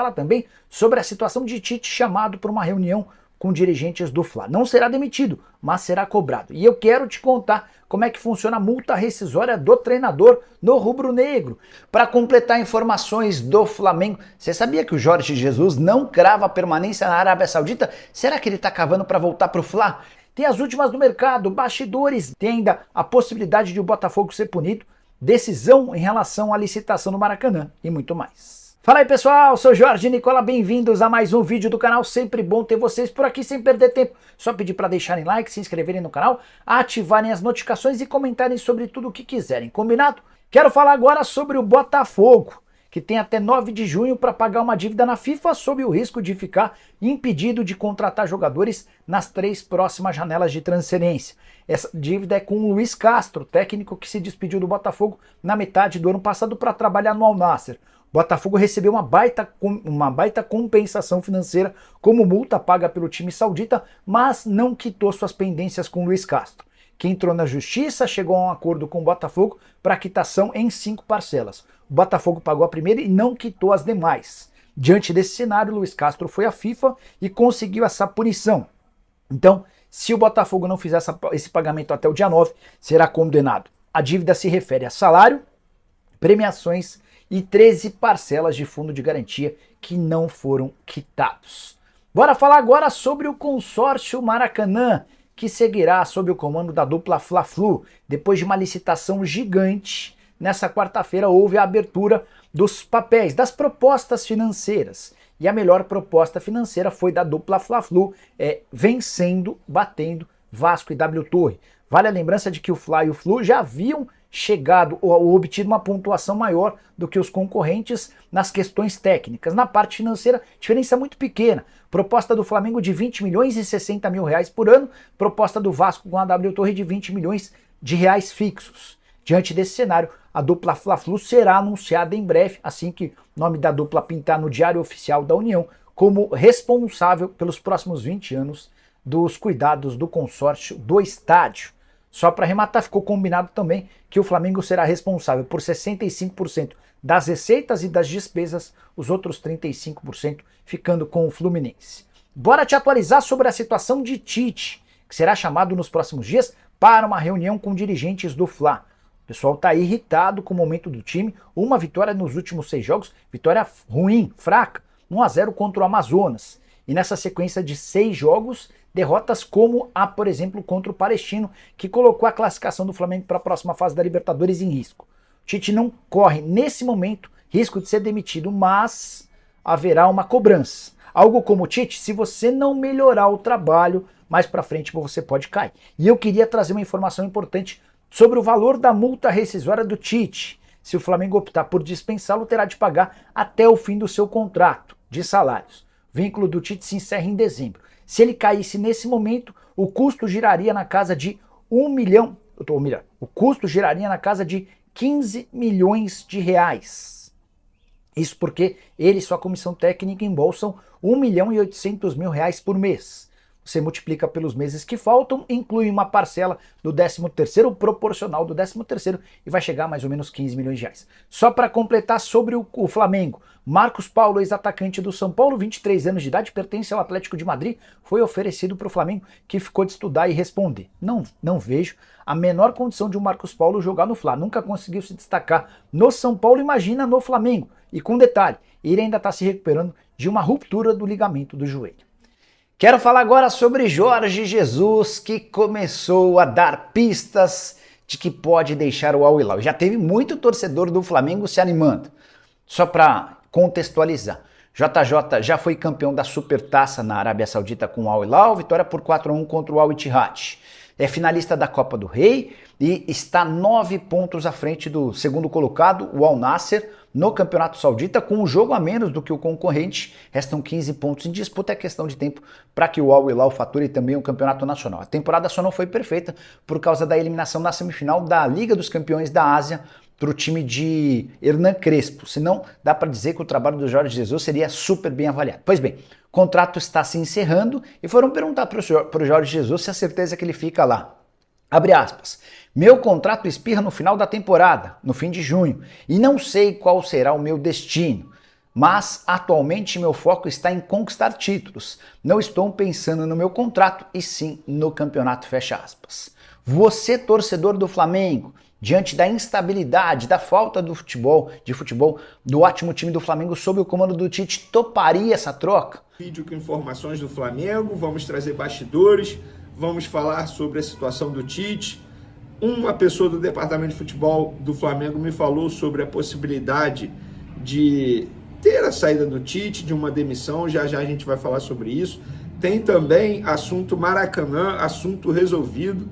Fala também sobre a situação de Tite chamado para uma reunião com dirigentes do Fla. Não será demitido, mas será cobrado. E eu quero te contar como é que funciona a multa rescisória do treinador no rubro-negro. Para completar informações do Flamengo, você sabia que o Jorge Jesus não crava permanência na Arábia Saudita? Será que ele está cavando para voltar para o Fla? Tem as últimas do mercado, bastidores, tem ainda a possibilidade de o Botafogo ser punido, decisão em relação à licitação do Maracanã e muito mais. Fala aí pessoal, sou Jorge Nicola, bem-vindos a mais um vídeo do canal, sempre bom ter vocês por aqui sem perder tempo. Só pedir para deixarem like, se inscreverem no canal, ativarem as notificações e comentarem sobre tudo o que quiserem, combinado? Quero falar agora sobre o Botafogo, que tem até 9 de junho para pagar uma dívida na FIFA sob o risco de ficar impedido de contratar jogadores nas 3 próximas janelas de transferência. Essa dívida é com o Luiz Castro, técnico que se despediu do Botafogo na metade do ano passado para trabalhar no Al Nassr. O Botafogo recebeu uma baita compensação financeira como multa paga pelo time saudita, mas não quitou suas pendências com o Luiz Castro, que entrou na justiça, chegou a um acordo com o Botafogo para quitação em 5 parcelas. O Botafogo pagou a primeira e não quitou as demais. Diante desse cenário, Luiz Castro foi à FIFA e conseguiu essa punição. Então, se o Botafogo não fizer esse pagamento até o dia 9, será condenado. A dívida se refere a salário, premiações e 13 parcelas de fundo de garantia que não foram quitados. Bora falar agora sobre o consórcio Maracanã, que seguirá sob o comando da dupla Fla-Flu. Depois de uma licitação gigante, nessa quarta-feira houve a abertura dos papéis, das propostas financeiras. E a melhor proposta financeira foi da dupla Fla-Flu, batendo Vasco e W Torre. Vale a lembrança de que o Fla e o Flu já haviam chegado ou obtido uma pontuação maior do que os concorrentes nas questões técnicas. Na parte financeira, diferença muito pequena. Proposta do Flamengo de 20 milhões e 60 mil reais por ano, proposta do Vasco com a W Torre de 20 milhões de reais fixos. Diante desse cenário, a dupla Fla-Flu será anunciada em breve, assim que o nome da dupla pintar no Diário Oficial da União, como responsável pelos próximos 20 anos dos cuidados do consórcio do estádio. Só para arrematar, ficou combinado também que o Flamengo será responsável por 65% das receitas e das despesas, os outros 35% ficando com o Fluminense. Bora te atualizar sobre a situação de Tite, que será chamado nos próximos dias para uma reunião com dirigentes do Fla. O pessoal está irritado com o momento do time, uma vitória nos últimos 6 jogos, vitória ruim, fraca, 1-0 contra o Amazonas. E nessa sequência de 6 jogos, derrotas como a, por exemplo, contra o Palestino, que colocou a classificação do Flamengo para a próxima fase da Libertadores em risco. O Tite não corre, nesse momento, risco de ser demitido, mas haverá uma cobrança. Algo como, Tite, se você não melhorar o trabalho, mais para frente você pode cair. E eu queria trazer uma informação importante sobre o valor da multa rescisória do Tite. Se o Flamengo optar por dispensá-lo, terá de pagar até o fim do seu contrato de salários. O vínculo do Tite se encerra em dezembro. Se ele caísse nesse momento, o custo giraria na casa de 1 milhão, o custo giraria na casa de 15 milhões de reais. Isso porque ele e sua comissão técnica embolsam 1 milhão e 800 mil reais por mês. Você multiplica pelos meses que faltam, inclui uma parcela do 13º, proporcional do 13º, e vai chegar a mais ou menos 15 milhões de reais. Só para completar sobre o Flamengo, Marcos Paulo, ex-atacante do São Paulo, 23 anos de idade, pertence ao Atlético de Madrid, foi oferecido para o Flamengo, que ficou de estudar e responder. Não vejo a menor condição de o Marcos Paulo jogar no Fla, nunca conseguiu se destacar no São Paulo, imagina no Flamengo. E com detalhe, ele ainda está se recuperando de uma ruptura do ligamento do joelho. Quero falar agora sobre Jorge Jesus, que começou a dar pistas de que pode deixar o Al Hilal. Já teve muito torcedor do Flamengo se animando. Só para contextualizar, JJ já foi campeão da Supertaça na Arábia Saudita com o Al Hilal, vitória por 4-1 contra o Al Ittihad. É finalista da Copa do Rei e está 9 pontos à frente do segundo colocado, o Al Nassr, no Campeonato Saudita, com um jogo a menos do que o concorrente. Restam 15 pontos em disputa, é questão de tempo para que o Al Hilal fature também o Campeonato Nacional. A temporada só não foi perfeita por causa da eliminação na semifinal da Liga dos Campeões da Ásia para o time de Hernan Crespo. Senão, dá para dizer que o trabalho do Jorge Jesus seria super bem avaliado. Pois bem, o contrato está se encerrando e foram perguntar para o Jorge Jesus se a certeza é que ele fica lá. Abre aspas. Meu contrato expira no final da temporada, no fim de junho, e não sei qual será o meu destino. mas atualmente meu foco está em conquistar títulos. Não estou pensando no meu contrato e sim no campeonato, fecha aspas. Você, torcedor do Flamengo, diante da instabilidade, da falta de futebol do ótimo time do Flamengo sob o comando do Tite, toparia essa troca? Vídeo com informações do Flamengo, vamos trazer bastidores, vamos falar sobre a situação do Tite. Uma pessoa do departamento de futebol do Flamengo me falou sobre a possibilidade de ter a saída do Tite, de uma demissão, já já a gente vai falar sobre isso. Tem também assunto Maracanã, assunto resolvido.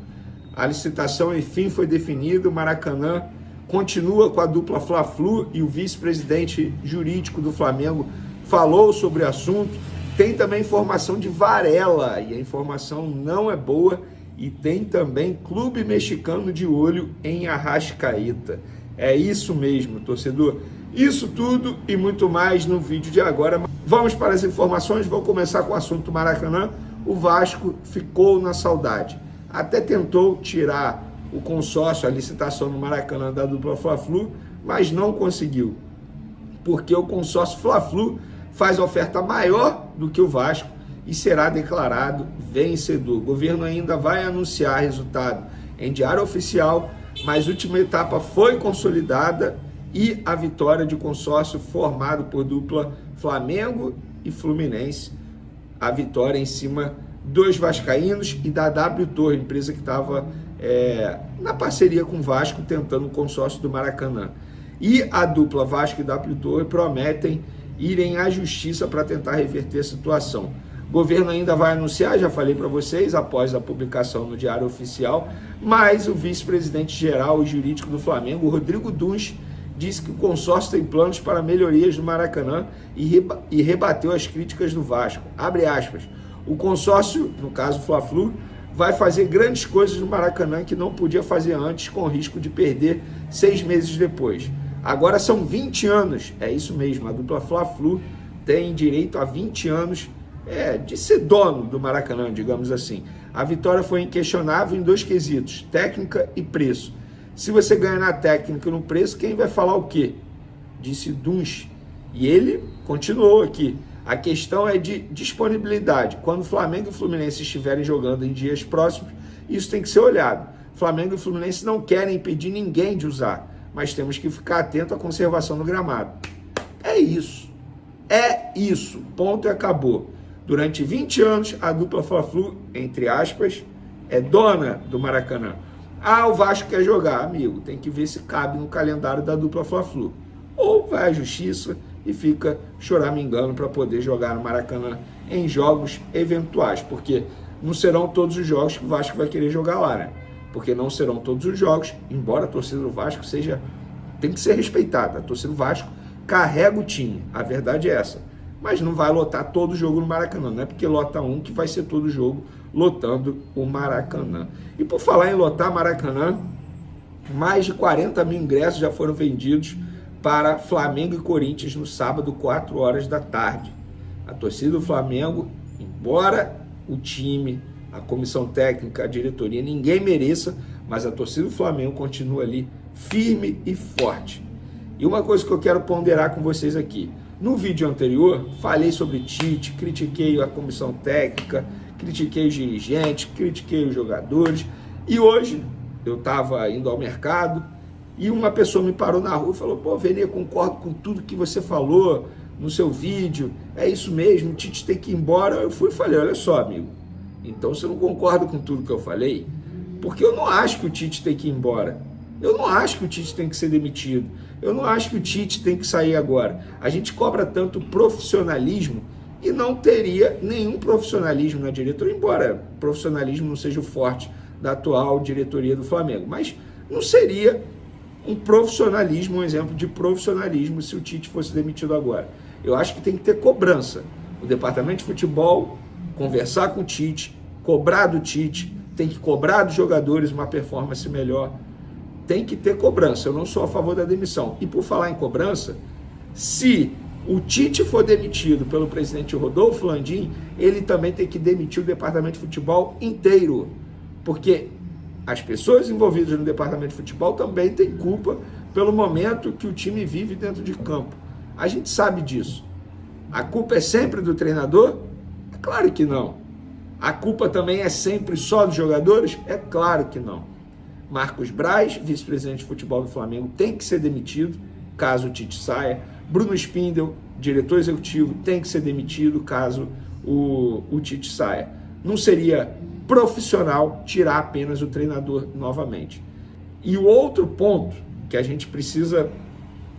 A licitação, enfim, foi definida. O Maracanã continua com a dupla Fla-Flu e o vice-presidente jurídico do Flamengo falou sobre o assunto. Tem também informação de Varela, e a informação não é boa. E tem também clube mexicano de olho em Arrascaeta. É isso mesmo, torcedor. Isso tudo e muito mais no vídeo de agora. Vamos para as informações. Vou começar com o assunto Maracanã. O Vasco ficou na saudade. Até tentou tirar o consórcio, a licitação no Maracanã da dupla Fla-Flu, mas não conseguiu. Porque o consórcio Fla-Flu faz oferta maior do que o Vasco e será declarado vencedor. O governo ainda vai anunciar resultado em diário oficial, mas a última etapa foi consolidada e a vitória de consórcio formado por dupla Flamengo e Fluminense. A vitória em cima dos vascaínos e da W Torre, empresa que estava na parceria com o Vasco, tentando o consórcio do Maracanã. E a dupla Vasco e W Torre prometem irem à justiça para tentar reverter a situação. O governo ainda vai anunciar, já falei para vocês, após a publicação no Diário Oficial, mas o vice-presidente geral e jurídico do Flamengo, Rodrigo Duns, disse que o consórcio tem planos para melhorias no Maracanã e rebateu as críticas do Vasco. Abre aspas. O consórcio, no caso Fla-Flu, vai fazer grandes coisas no Maracanã que não podia fazer antes, com risco de perder 6 meses depois. Agora são 20 anos, é isso mesmo, a dupla Fla-Flu tem direito a 20 anos de ser dono do Maracanã, digamos assim. A vitória foi inquestionável em 2 quesitos, técnica e preço. Se você ganha na técnica e no preço, quem vai falar o quê? Disse Duns. E ele continuou aqui. A questão é de disponibilidade. Quando Flamengo e Fluminense estiverem jogando em dias próximos, isso tem que ser olhado. Flamengo e Fluminense não querem impedir ninguém de usar, mas temos que ficar atento à conservação do gramado. É isso. É isso. Ponto e acabou. Durante 20 anos, a dupla Fla-Flu, entre aspas, é dona do Maracanã. Ah, o Vasco quer jogar, amigo. Tem que ver se cabe no calendário da dupla Fla-Flu. Ou vai à justiça e fica choramingando para poder jogar no Maracanã em jogos eventuais. Porque não serão todos os jogos que o Vasco vai querer jogar lá, né? Porque não serão todos os jogos, embora a torcida do Vasco tem que ser respeitada. A torcida do Vasco carrega o time. A verdade é essa. Mas não vai lotar todo o jogo no Maracanã. Não é porque lota um que vai ser todo o jogo lotando o Maracanã. E por falar em lotar Maracanã, mais de 40 mil ingressos já foram vendidos para Flamengo e Corinthians no sábado, 4 horas da tarde. A torcida do Flamengo, embora o time, a comissão técnica, a diretoria, ninguém mereça, mas a torcida do Flamengo continua ali firme e forte. E uma coisa que eu quero ponderar com vocês aqui. No vídeo anterior, falei sobre Tite, critiquei a comissão técnica, critiquei os dirigentes, critiquei os jogadores. E hoje, eu estava indo ao mercado e uma pessoa me parou na rua e falou: pô, Vene, eu concordo com tudo que você falou no seu vídeo, é isso mesmo, o Tite tem que ir embora. Eu fui e falei: olha só, amigo, então você não concorda com tudo que eu falei? Porque eu não acho que o Tite tem que ir embora. Eu não acho que o Tite tem que ser demitido. Eu não acho que o Tite tem que sair agora. A gente cobra tanto profissionalismo e não teria nenhum profissionalismo na diretoria, embora profissionalismo não seja o forte da atual diretoria do Flamengo. Mas não seria um profissionalismo, um exemplo de profissionalismo se o Tite fosse demitido agora. Eu acho que tem que ter cobrança. O departamento de futebol conversar com o Tite, cobrar do Tite, tem que cobrar dos jogadores uma performance melhor. Tem que ter cobrança. Eu não sou a favor da demissão. E por falar em cobrança, se o Tite for demitido pelo presidente Rodolfo Landim, ele também tem que demitir o departamento de futebol inteiro. Porque as pessoas envolvidas no departamento de futebol também têm culpa pelo momento que o time vive dentro de campo. A gente sabe disso. A culpa é sempre do treinador? É claro que não. A culpa também é sempre só dos jogadores? É claro que não. Marcos Braz, vice-presidente de futebol do Flamengo, tem que ser demitido, caso o Tite saia. Bruno Spindel, diretor executivo, tem que ser demitido, caso o Tite saia. Não seria profissional tirar apenas o treinador novamente. E o outro ponto que a gente precisa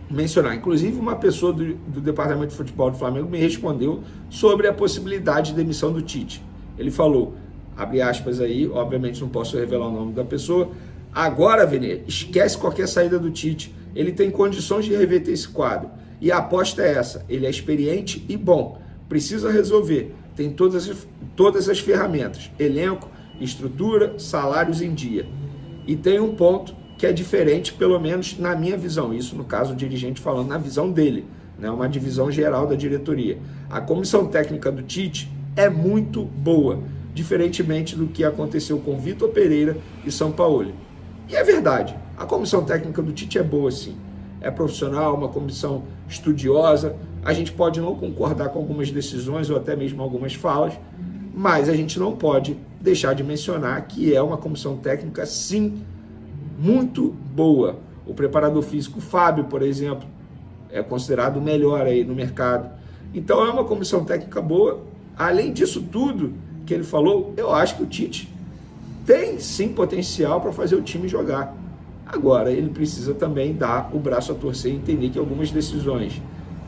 mencionar, inclusive uma pessoa do departamento de futebol do Flamengo me respondeu sobre a possibilidade de demissão do Tite. Ele falou, abre aspas aí, obviamente não posso revelar o nome da pessoa, agora, Vene, esquece qualquer saída do Tite, ele tem condições de reverter esse quadro. E a aposta é essa, ele é experiente e bom, precisa resolver, tem todas as ferramentas, elenco, estrutura, salários em dia. E tem um ponto que é diferente, pelo menos na minha visão, isso no caso o dirigente falando na visão dele, né, uma divisão geral da diretoria. A comissão técnica do Tite é muito boa, diferentemente do que aconteceu com Vitor Pereira e Sampaoli. E é verdade, a comissão técnica do Tite é boa sim, é profissional, uma comissão estudiosa, a gente pode não concordar com algumas decisões ou até mesmo algumas falas, mas a gente não pode deixar de mencionar que é uma comissão técnica sim, muito boa. O preparador físico Fábio, por exemplo, é considerado o melhor aí no mercado. Então é uma comissão técnica boa. Além disso tudo que ele falou, eu acho que o Tite tem sim potencial para fazer o time jogar. Agora, ele precisa também dar o braço a torcer e entender que algumas decisões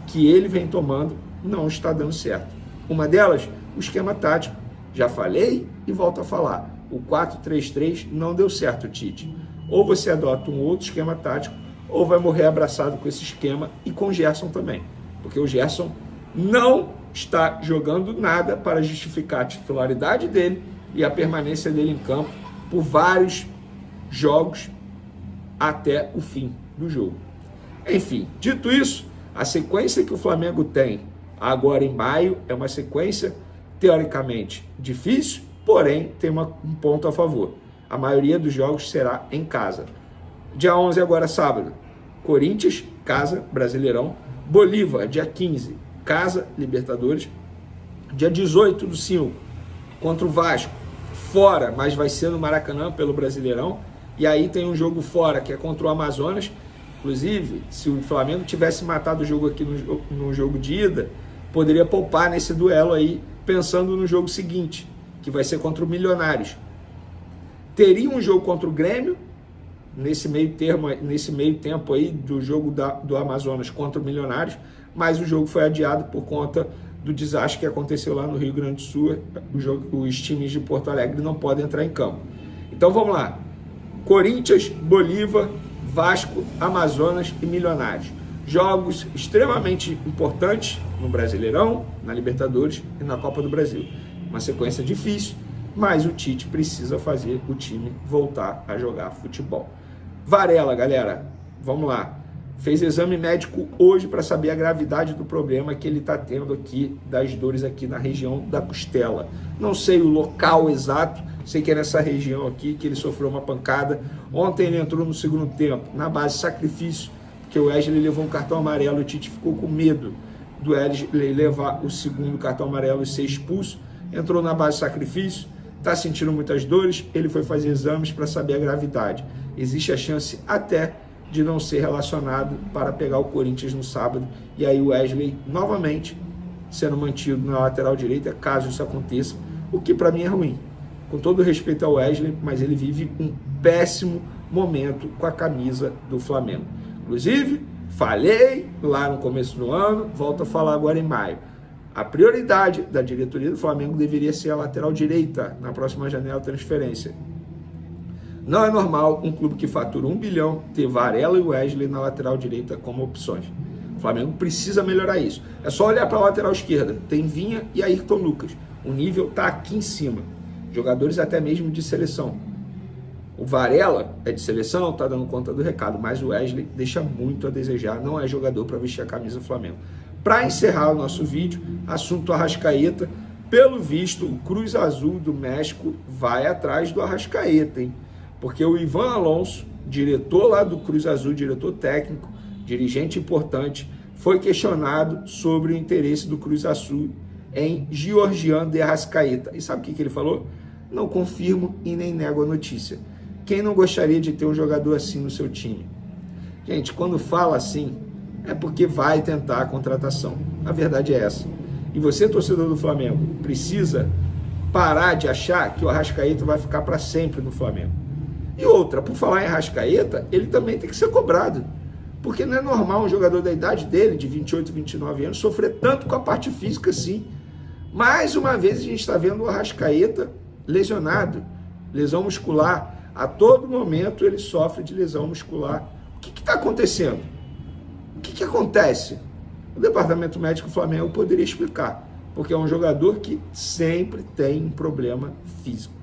que ele vem tomando não está dando certo. Uma delas, o esquema tático. Já falei e volto a falar. O 4-3-3 não deu certo, Tite. Ou você adota um outro esquema tático, ou vai morrer abraçado com esse esquema e com o Gerson também. Porque o Gerson não está jogando nada para justificar a titularidade dele e a permanência dele em campo por vários jogos até o fim do jogo. Enfim, dito isso, a sequência que o Flamengo tem agora em maio é uma sequência teoricamente difícil, porém tem um ponto a favor. A maioria dos jogos será em casa. Dia 11 agora sábado, Corinthians, casa, Brasileirão. Bolívar, dia 15, casa, Libertadores. Dia 18 do 5, contra o Vasco, fora, mas vai ser no Maracanã pelo Brasileirão. E aí tem um jogo fora, que é contra o Amazonas. Inclusive, se o Flamengo tivesse matado o jogo aqui no jogo de ida, poderia poupar nesse duelo aí, pensando no jogo seguinte, que vai ser contra o Milionários. Teria um jogo contra o Grêmio, nesse meio tempo aí do jogo do Amazonas contra o Milionários, mas o jogo foi adiado por conta do desastre que aconteceu lá no Rio Grande do Sul. Os times de Porto Alegre não podem entrar em campo. Então vamos lá. Corinthians, Bolívar, Vasco, Amazonas e Milionários. Jogos extremamente importantes no Brasileirão, na Libertadores e na Copa do Brasil. Uma sequência difícil, mas o Tite precisa fazer o time voltar a jogar futebol. Varela, galera, vamos lá. Fez exame médico hoje para saber a gravidade do problema que ele está tendo aqui, das dores aqui na região da costela. Não sei o local exato, sei que é nessa região aqui que ele sofreu uma pancada. Ontem ele entrou no segundo tempo, na base sacrifício, porque o Wesley levou um cartão amarelo, o Tite ficou com medo do Wesley levar o segundo cartão amarelo e ser expulso. Entrou na base sacrifício, está sentindo muitas dores, ele foi fazer exames para saber a gravidade. Existe a chance até de não ser relacionado para pegar o Corinthians no sábado, e aí o Wesley novamente sendo mantido na lateral direita, caso isso aconteça, o que para mim é ruim. Com todo respeito ao Wesley, mas ele vive um péssimo momento com a camisa do Flamengo. Inclusive, falei lá no começo do ano, volto a falar agora em maio. A prioridade da diretoria do Flamengo deveria ser a lateral direita na próxima janela de transferência. Não é normal um clube que fatura 1 bilhão ter Varela e Wesley na lateral direita como opções. O Flamengo precisa melhorar isso. É só olhar para a lateral esquerda. Tem Vinha e Ayrton Lucas. O nível está aqui em cima. Jogadores até mesmo de seleção. O Varela é de seleção, está dando conta do recado, mas o Wesley deixa muito a desejar. Não é jogador para vestir a camisa do Flamengo. Para encerrar o nosso vídeo, assunto Arrascaeta. Pelo visto, o Cruz Azul do México vai atrás do Arrascaeta, hein? Porque o Ivan Alonso, diretor lá do Cruz Azul, diretor técnico, dirigente importante, foi questionado sobre o interesse do Cruz Azul em Georgian de Arrascaeta. E sabe o que ele falou? Não confirmo e nem nego a notícia. Quem não gostaria de ter um jogador assim no seu time? Gente, quando fala assim, é porque vai tentar a contratação. A verdade é essa. E você, torcedor do Flamengo, precisa parar de achar que o Arrascaeta vai ficar para sempre no Flamengo. E outra, por falar em Arrascaeta, ele também tem que ser cobrado. Porque não é normal um jogador da idade dele, de 28, 29 anos, sofrer tanto com a parte física assim. Mais uma vez a gente está vendo o Arrascaeta lesionado, lesão muscular. A todo momento ele sofre de lesão muscular. O que está acontecendo? O que acontece? O departamento médico do Flamengo poderia explicar, porque é um jogador que sempre tem um problema físico.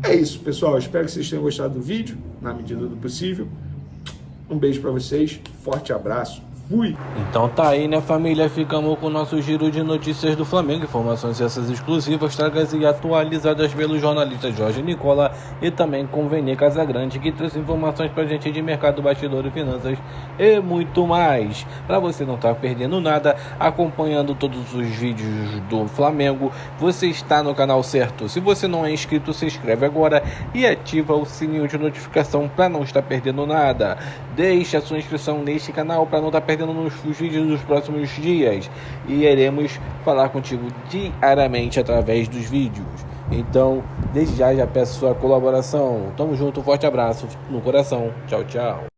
É isso, pessoal. Espero que vocês tenham gostado do vídeo, na medida do possível. Um beijo para vocês, forte abraço. Fui! Então tá aí, né, família? Ficamos com o nosso giro de notícias do Flamengo. Informações essas exclusivas, tragas e atualizadas pelo jornalista Jorge Nicola e também com Vene Casagrande, que trouxe informações pra gente de mercado, bastidor e finanças e muito mais. Pra você não estar perdendo nada, acompanhando todos os vídeos do Flamengo, você está no canal certo. Se você não é inscrito, se inscreve agora e ativa o sininho de notificação para não estar perdendo nada. Deixe a sua inscrição neste canal para não estar perdendo nos vídeos dos próximos dias e iremos falar contigo diariamente através dos vídeos. Então, desde já peço sua colaboração. Tamo junto, forte abraço no coração. Tchau, tchau.